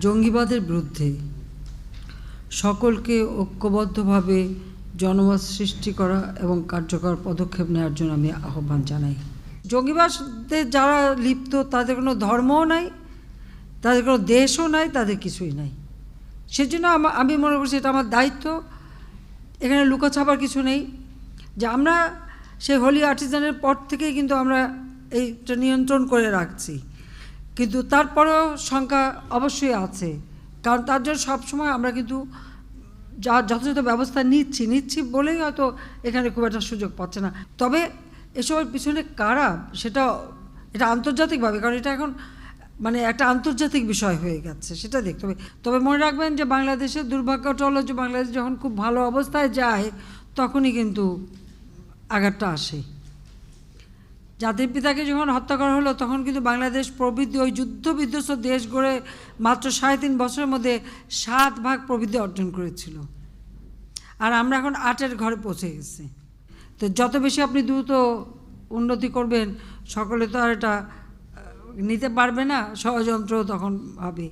জঙ্গিবাদের বিরুদ্ধে সকলকে ঐক্যবদ্ধভাবে জনমত সৃষ্টি করা এবং কার্যকর পদক্ষেপ নেওয়ার জন্য আমি আহ্বান জানাই। জঙ্গিবাদে যারা লিপ্ত তাদের কোনো ধর্মও নাই, তাদের কোনো দেশও নাই, তাদের কিছুই নাই। সেজন্য আমি মনে করছি এটা আমার দায়িত্ব। এখানে লুকোছাপার কিছু নেই যে আমরা সেই হোলি আর্টিজানের পর থেকেই কিন্তু আমরা এইটা নিয়ন্ত্রণ করে রাখছি, কিন্তু তারপরেও সংখ্যা অবশ্যই আছে। কারণ তার জন্য সবসময় আমরা কিন্তু যথাযথ ব্যবস্থা নিচ্ছি বলেই হয়তো এখানে খুব একটা সুযোগ পাচ্ছে না। তবে এসবের পিছনে কারা এটা আন্তর্জাতিকভাবে, কারণ এটা এখন মানে একটা আন্তর্জাতিক বিষয় হয়ে গেছে, সেটা দেখতে হবে। তবে মনে রাখবেন যে বাংলাদেশের দুর্ভাগ্যটা হলো যে বাংলাদেশ যখন খুব ভালো অবস্থায় যায় তখনই কিন্তু আঘাতটা আসে। জাতির পিতাকে যখন হত্যা করা হলো তখন কিন্তু বাংলাদেশ প্রবৃদ্ধি ওই যুদ্ধ বিধ্বস্ত দেশ গড়ে মাত্র 3.5 বছরের মধ্যে 7 ভাগ প্রবৃদ্ধি অর্জন করেছিল, আর আমরা এখন 8-এর ঘরে পৌঁছে গেছি। তো যত বেশি আপনি দ্রুত উন্নতি করবেন, সকলে তো আর এটা নিতে পারবে না, ষড়যন্ত্র তখন হবে।